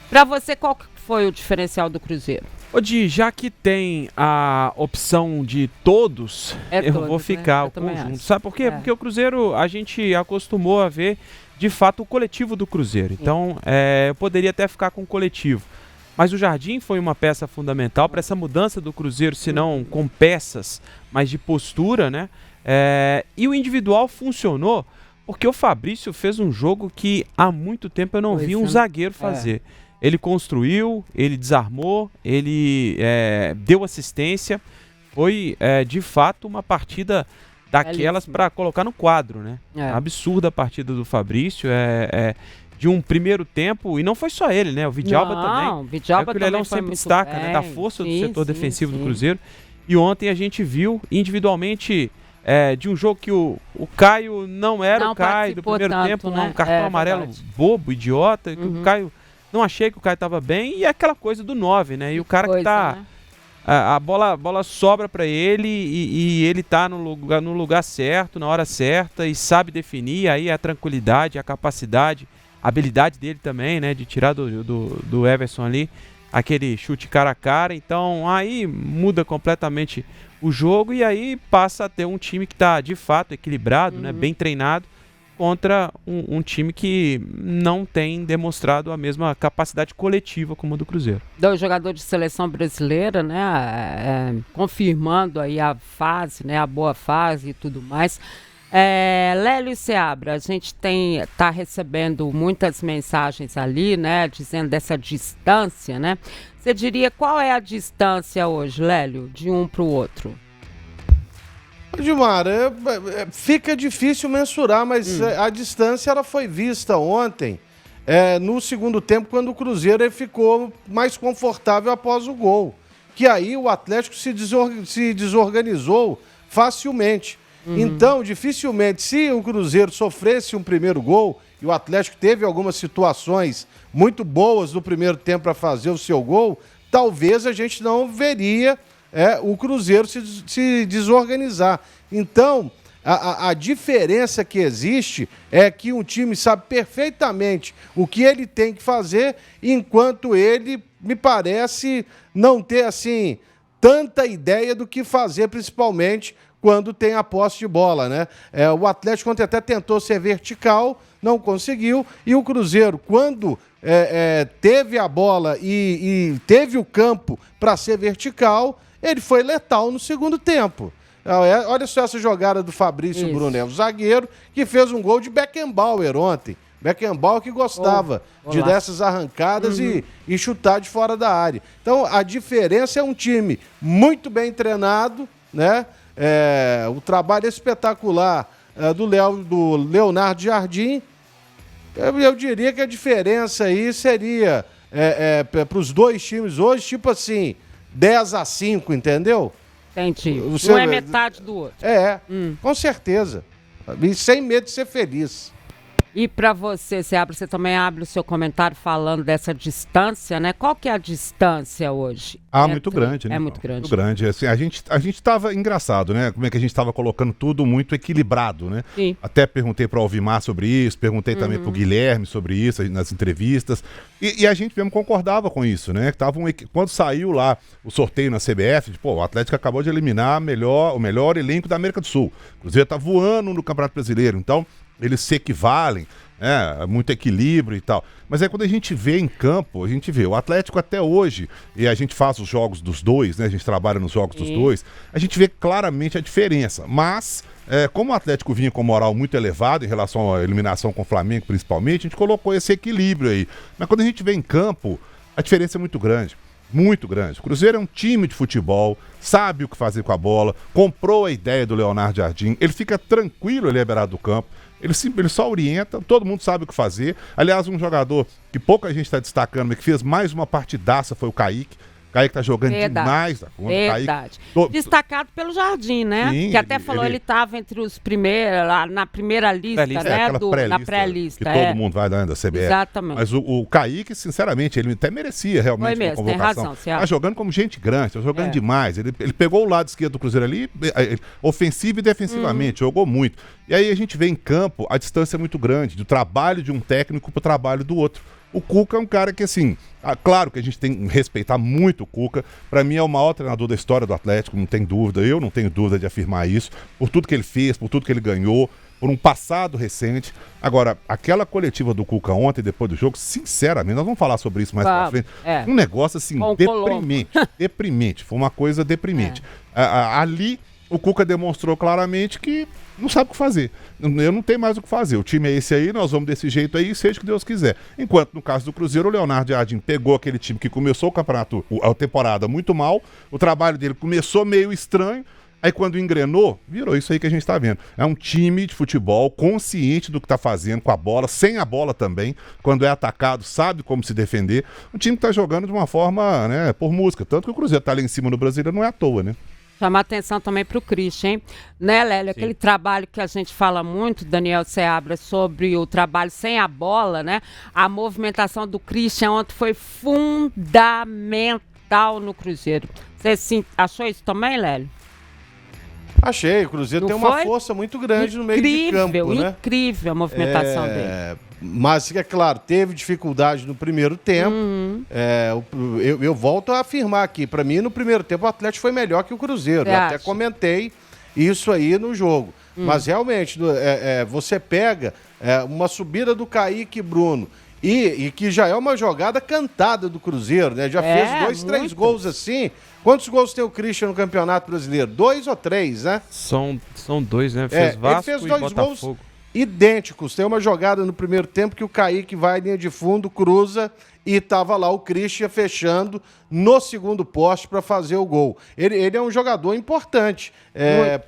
Para você, qual que foi o diferencial do Cruzeiro? Ô Di, já que tem a opção de todos, eu todos, vou ficar né? o conjunto. Sabe por quê? Porque o Cruzeiro, a gente acostumou a ver, de fato, o coletivo do Cruzeiro. Então, eu poderia até ficar com o coletivo. Mas o Jardim foi uma peça fundamental para essa mudança do Cruzeiro, se não com peças, mas de postura, né? E o individual funcionou porque o Fabrício fez um jogo que há muito tempo eu não vi um zagueiro fazer. Ele construiu, ele desarmou, ele deu assistência. Foi, de fato, uma partida daquelas para colocar no quadro, né? Absurda a partida do Fabrício. De um primeiro tempo, e não foi só ele, né? O Vidalba também. O Vidalba que o Lelão sempre destaca, né? Da força do setor defensivo do Cruzeiro. E ontem a gente viu individualmente de um jogo que o Caio não era o Caio do primeiro tempo, né? Um cartão amarelo bobo, idiota, que o Caio. Não achei que o Caio estava bem, e é aquela coisa do 9, né? E o cara que tá. Né? A bola sobra para ele e ele tá no lugar certo, na hora certa, e sabe definir. Aí a tranquilidade, a capacidade, a habilidade dele também, né? De tirar do Everson ali aquele chute cara a cara. Então aí muda completamente o jogo, e aí passa a ter um time que tá de fato equilibrado, né? Bem treinado, contra um time que não tem demonstrado a mesma capacidade coletiva como a do Cruzeiro. 2 jogadores de seleção brasileira, né, confirmando aí a fase, né, a boa fase e tudo mais. Lélio Seabra, a gente tá recebendo muitas mensagens ali, né, dizendo dessa distância, né? Você diria qual é a distância hoje, Lélio, de um para o outro? Gilmar, fica difícil mensurar, mas a distância ela foi vista ontem, no segundo tempo, quando o Cruzeiro ficou mais confortável após o gol. Que aí o Atlético se desorganizou facilmente. Então, dificilmente, se o Cruzeiro sofresse um primeiro gol, e o Atlético teve algumas situações muito boas no primeiro tempo para fazer o seu gol, talvez a gente não veria o Cruzeiro se desorganizar. Então, a diferença que existe é que um time sabe perfeitamente o que ele tem que fazer, enquanto ele, me parece, não ter, assim, tanta ideia do que fazer, principalmente quando tem a posse de bola, né? O Atlético ontem até tentou ser vertical, não conseguiu, e o Cruzeiro, quando teve a bola e teve o campo para ser vertical, ele foi letal no segundo tempo. Olha só essa jogada do Fabrício Bruno, o zagueiro, que fez um gol de Beckenbauer ontem. Beckenbauer que gostava dessas arrancadas e chutar de fora da área. Então, a diferença é um time muito bem treinado, né? O trabalho espetacular do Leonardo Jardim. Eu diria que a diferença aí seria para os dois times hoje, tipo assim, 10-5, entendeu? Entendi. Um é metade do outro. Com certeza. E sem medo de ser feliz. E para você também abre o seu comentário falando dessa distância, né? Qual que é a distância hoje? Muito grande, né? É muito grande. Muito grande. Assim, a gente tava engraçado, né? Como é que a gente tava colocando tudo muito equilibrado, né? Sim. Até perguntei para o Alvimar sobre isso, perguntei também para o Guilherme sobre isso nas entrevistas. E a gente mesmo concordava com isso, né? Quando saiu lá o sorteio na CBF, o Atlético acabou de eliminar o melhor elenco da América do Sul. O Cruzeiro tá voando no Campeonato Brasileiro, então eles se equivalem, muito equilíbrio e tal. Mas aí quando a gente vê em campo, a gente vê o Atlético até hoje, e a gente faz os jogos dos dois, né? A gente trabalha nos jogos dos dois, a gente vê claramente a diferença. Mas, como o Atlético vinha com moral muito elevado em relação à eliminação com o Flamengo, principalmente, a gente colocou esse equilíbrio aí. Mas quando a gente vê em campo, a diferença é muito grande. Muito grande. O Cruzeiro é um time de futebol, sabe o que fazer com a bola, comprou a ideia do Leonardo Jardim, ele fica tranquilo ali à beirada do campo. Ele só orienta, todo mundo sabe o que fazer. Aliás, um jogador que pouca gente está destacando, mas que fez mais uma partidaça foi o Kaique. O Kaique tá jogando demais da conta. Verdade. Destacado pelo Jardim, né? Sim, que até falou, ele estava entre os primeiros, lá na primeira lista, né? Na pré-lista. Que todo mundo vai da CBF. Exatamente. Mas o Kaique, sinceramente, ele até merecia realmente uma convocação. Tem razão, tá jogando como gente grande, tá jogando demais. Ele pegou o lado esquerdo do Cruzeiro ali, ofensivo e defensivamente, jogou muito. E aí a gente vê em campo a distância muito grande, do trabalho de um técnico pro trabalho do outro. O Cuca é um cara que, assim, claro que a gente tem que respeitar muito o Cuca. Para mim é o maior treinador da história do Atlético, não tem dúvida. Eu não tenho dúvida de afirmar isso, por tudo que ele fez, por tudo que ele ganhou, por um passado recente. Agora, aquela coletiva do Cuca ontem, depois do jogo, sinceramente, nós vamos falar sobre isso mais pra frente, um negócio assim, deprimente, foi uma coisa deprimente. Ali, o Cuca demonstrou claramente que não sabe o que fazer. Eu não tenho mais o que fazer. O time é esse aí, nós vamos desse jeito aí, seja o que Deus quiser. Enquanto, no caso do Cruzeiro, o Leonardo Jardim pegou aquele time que começou o campeonato, a temporada muito mal, o trabalho dele começou meio estranho, aí quando engrenou, virou isso aí que a gente está vendo. É um time de futebol consciente do que está fazendo com a bola, sem a bola também. Quando é atacado, sabe como se defender. Um time que está jogando de uma forma, né, por música. Tanto que o Cruzeiro está lá em cima no Brasileiro não é à toa, né? Chamar atenção também para o Christian, hein? Né, Lélio? Aquele trabalho que a gente fala muito, Daniel Seabra, sobre o trabalho sem a bola, né? A movimentação do Christian ontem foi fundamental no Cruzeiro. Você achou isso também, Lélio? Achei, o Cruzeiro tem uma força muito grande no meio de campo, né? Incrível a movimentação dele. Mas, é claro, teve dificuldade no primeiro tempo. Eu volto a afirmar aqui, para mim, no primeiro tempo o Atlético foi melhor que o Cruzeiro. Eu até comentei isso aí no jogo. Mas, realmente, você pega uma subida do Kaique Bruno e que já é uma jogada cantada do Cruzeiro, né? Já fez 2, 3 gols assim. Quantos gols tem o Christian no Campeonato Brasileiro? 2 ou 3, né? São 2, né? Fez Vasco ele fez e 2 Botafogo. gols idênticos. Tem uma jogada no primeiro tempo que o Kaique vai em linha de fundo, cruza e tava lá o Christian fechando no segundo poste para fazer o gol. Ele é um jogador importante,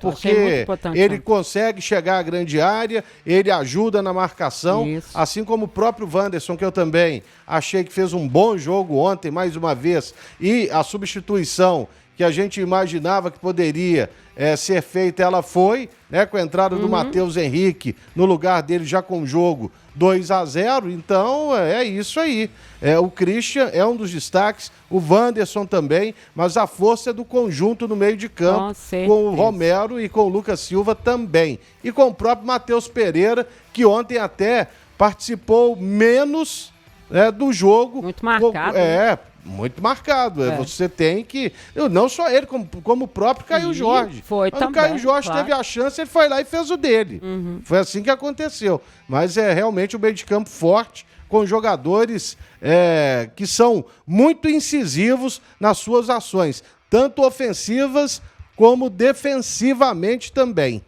porque ele consegue chegar à grande área, ele ajuda na marcação, assim como o próprio Wanderson, que eu também achei que fez um bom jogo ontem, mais uma vez, e a substituição que a gente imaginava que poderia ser feita, ela foi, né, com a entrada do Matheus Henrique no lugar dele já com o jogo 2-0, então é isso aí. O Christian é um dos destaques, o Wanderson também, mas a força é do conjunto no meio de campo, com o Romero e com o Lucas Silva também. E com o próprio Matheus Pereira, que ontem até participou menos do jogo. Muito marcado. Muito marcado. Você tem que... Não só ele, como o próprio Caio Jorge. Foi quando também. O Caio Jorge teve a chance, ele foi lá e fez o dele. Foi assim que aconteceu. Mas é realmente um meio de campo forte, com jogadores que são muito incisivos nas suas ações, tanto ofensivas como defensivamente também.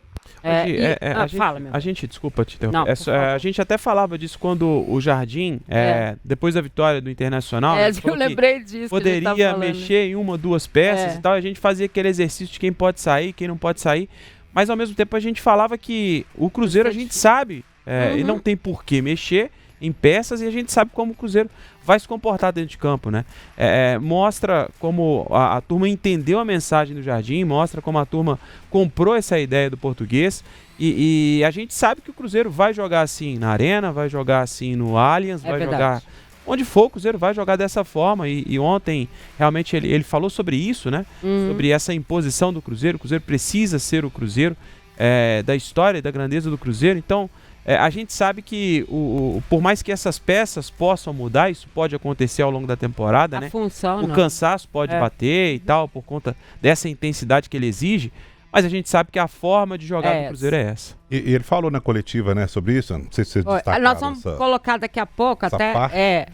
A gente, desculpa te interromper, a gente até falava disso quando o Jardim, depois da vitória do Internacional, eu lembrei disso, poderia mexer em 1 ou 2 peças e tal, a gente fazia aquele exercício de quem pode sair, quem não pode sair, mas ao mesmo tempo a gente falava que o Cruzeiro a gente sabe, e não tem por que mexer em peças, e a gente sabe como o Cruzeiro vai se comportar dentro de campo, né? Mostra como a turma entendeu a mensagem do Jardim, mostra como a turma comprou essa ideia do português, e a gente sabe que o Cruzeiro vai jogar assim na Arena, vai jogar assim no Allianz, vai jogar onde for, o Cruzeiro vai jogar dessa forma, e ontem realmente ele falou sobre isso, né? Sobre essa imposição do Cruzeiro. O Cruzeiro precisa ser o Cruzeiro, da história e da grandeza do Cruzeiro. Então a gente sabe que por mais que essas peças possam mudar, isso pode acontecer ao longo da temporada, né? O cansaço pode bater e tal, por conta dessa intensidade que ele exige, mas a gente sabe que a forma de jogar do Cruzeiro é essa. E ele falou na coletiva, né, sobre isso, não sei se vocês destacaram. Nós vamos colocar daqui a pouco até...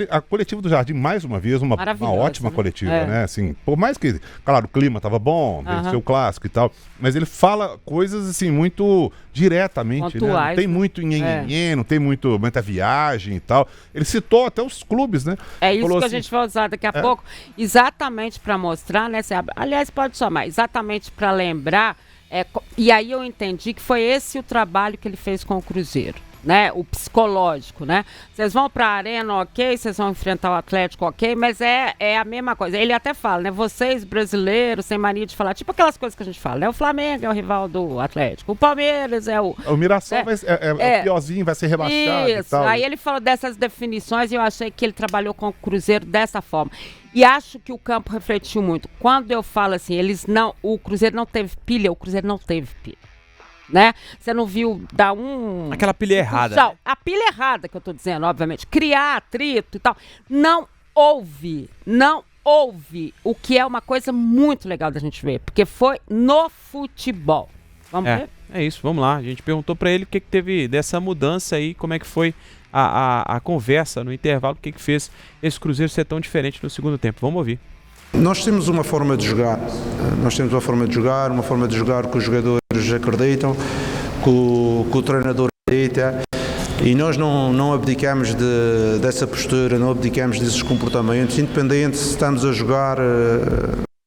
A coletiva do Jardim, mais uma vez, uma ótima coletiva, né? Assim, por mais que, claro, o clima estava bom, venceu o clássico e tal, mas ele fala coisas, assim, muito diretamente, né? Não tem muito não tem muita viagem e tal. Ele citou até os clubes, né? É isso que a gente vai usar daqui a pouco, exatamente para mostrar, né? Aliás, pode chamar, exatamente para lembrar. E aí eu entendi que foi esse o trabalho que ele fez com o Cruzeiro, né? O psicológico, né? Vocês vão para a Arena, ok, vocês vão enfrentar o Atlético, ok, mas é a mesma coisa. Ele até fala, né? Vocês brasileiros, sem mania de falar, tipo aquelas coisas que a gente fala, né? O Flamengo é o rival do Atlético, o Palmeiras é o... O Mirassol é o piorzinho, vai ser rebaixado e tal. Aí ele falou dessas definições e eu achei que ele trabalhou com o Cruzeiro dessa forma. E acho que o campo refletiu muito. Quando eu falo assim, o Cruzeiro não teve pilha, o Cruzeiro não teve pilha. né? Você não viu dar aquela pilha errada. Né? A pilha errada que eu tô dizendo, obviamente. Criar atrito e tal. Não houve, o que é uma coisa muito legal da gente ver, porque foi no futebol. Vamos ver? É isso, vamos lá. A gente perguntou para ele o que teve dessa mudança aí, como é que foi a conversa no intervalo, o que fez esse Cruzeiro ser tão diferente no segundo tempo. Vamos ouvir. Nós temos uma forma de jogar, uma forma de jogar que os jogadores acreditam, que o treinador acredita, e nós não abdicamos dessa postura, não abdicamos desses comportamentos, independente se estamos a jogar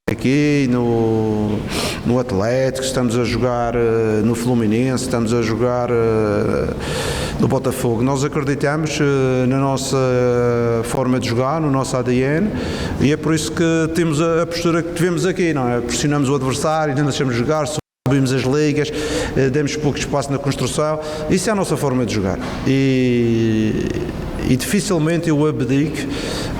aqui no Atlético, estamos a jogar no Fluminense, estamos a jogar no Botafogo. Nós acreditamos na nossa forma de jogar, no nosso ADN, e é por isso que temos a postura que tivemos aqui, não é? Pressionamos o adversário, não deixamos jogar, subimos as ligas, demos pouco espaço na construção. Isso é a nossa forma de jogar. E dificilmente eu abdico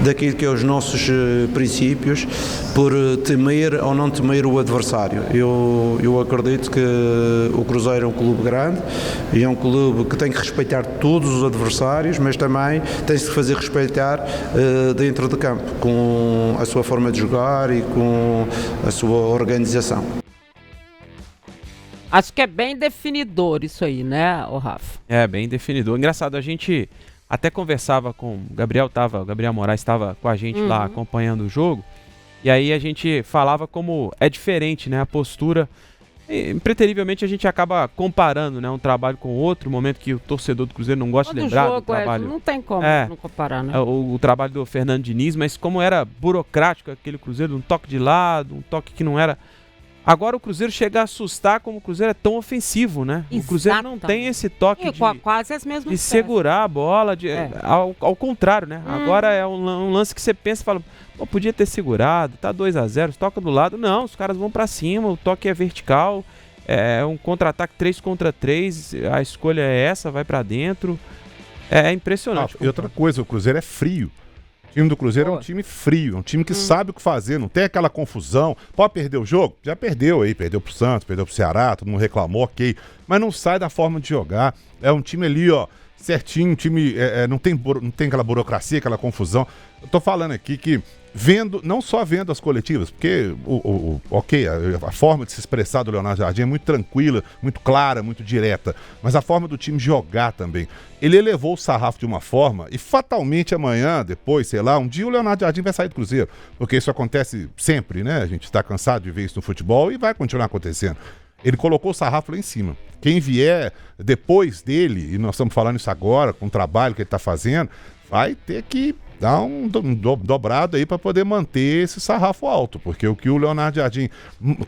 daquilo que é os nossos princípios por temer ou não temer o adversário. Eu acredito que o Cruzeiro é um clube grande e é um clube que tem que respeitar todos os adversários, mas também tem-se que fazer respeitar dentro de campo, com a sua forma de jogar e com a sua organização. Acho que é bem definidor isso aí, né, Rafa? É, bem definidor. Engraçado, a gente até conversava com o Gabriel Moraes estava com a gente lá acompanhando o jogo, e aí a gente falava como é diferente, né, a postura. E, impreterivelmente a gente acaba comparando, né, um trabalho com outro, momento que o torcedor do Cruzeiro não gosta de lembrar do trabalho. Não tem como não comparar, né? O trabalho do Fernando Diniz, mas como era burocrático aquele Cruzeiro, um toque de lado, um toque que não era... Agora o Cruzeiro chega a assustar como o Cruzeiro é tão ofensivo, né? Exatamente. O Cruzeiro não tem esse toque quase as mesmas de segurar a bola, ao contrário, né? Agora é um lance que você pensa e fala, pô, podia ter segurado, tá 2-0, toca do lado. Não, os caras vão pra cima, o toque é vertical, é um contra-ataque 3 contra 3, a escolha é essa, vai pra dentro. É impressionante. E outra coisa, o Cruzeiro é frio. O time do Cruzeiro é um time frio, é um time que sabe o que fazer, não tem aquela confusão. Pode perder o jogo? Já perdeu aí, perdeu pro Santos, perdeu pro Ceará, todo mundo reclamou, ok. Mas não sai da forma de jogar. É um time ali, ó, certinho, um time não tem aquela burocracia, aquela confusão. Eu tô falando aqui que não só vendo as coletivas, porque a forma de se expressar do Leonardo Jardim é muito tranquila, muito clara, muito direta, mas a forma do time jogar também. Ele elevou o sarrafo de uma forma e fatalmente amanhã, depois, sei lá, um dia o Leonardo Jardim vai sair do Cruzeiro, porque isso acontece sempre, né? A gente está cansado de ver isso no futebol e vai continuar acontecendo. Ele colocou o sarrafo lá em cima. Quem vier depois dele, e nós estamos falando isso agora, com o trabalho que ele está fazendo, vai ter que dar um dobrado aí para poder manter esse sarrafo alto, porque o que o Leonardo Jardim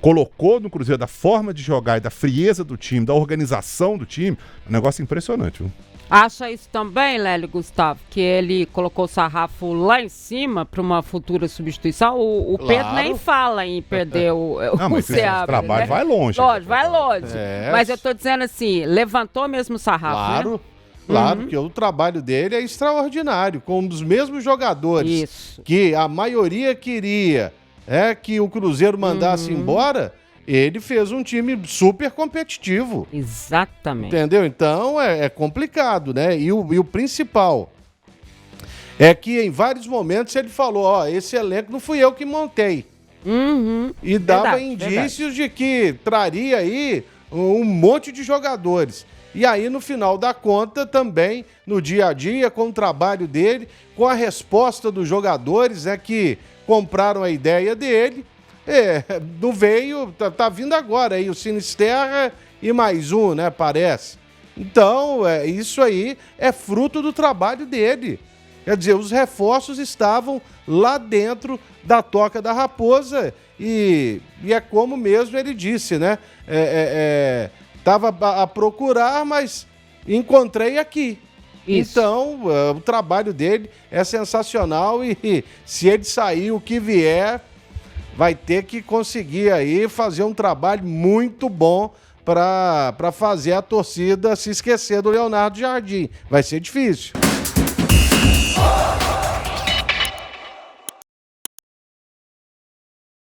colocou no Cruzeiro, da forma de jogar e da frieza do time, da organização do time, é um negócio impressionante, viu? Acha isso também, Lélio Gustavo, que ele colocou o sarrafo lá em cima para uma futura substituição? O Pedro nem fala em perder o Seabra. O trabalho, né? Vai longe. Vai longe. Mas eu tô dizendo assim, levantou mesmo o sarrafo, né? Claro, porque o trabalho dele é extraordinário, com os mesmos jogadores que a maioria queria que o Cruzeiro mandasse embora, ele fez um time super competitivo. Exatamente. Entendeu? Então é complicado, né? E o principal é que em vários momentos ele falou, esse elenco não fui eu que montei. E dava indícios de que traria aí um monte de jogadores. E aí, no final da conta, também, no dia a dia, com o trabalho dele, com a resposta dos jogadores, que compraram a ideia dele, não veio, tá vindo agora aí o Sinisterra e mais um, né, parece. Então, isso aí é fruto do trabalho dele. Quer dizer, os reforços estavam lá dentro da Toca da Raposa e é como mesmo ele disse, né, estava a procurar, mas encontrei aqui. Isso. Então, o trabalho dele é sensacional e se ele sair, o que vier, vai ter que conseguir aí fazer um trabalho muito bom para fazer a torcida se esquecer do Leonardo Jardim. Vai ser difícil.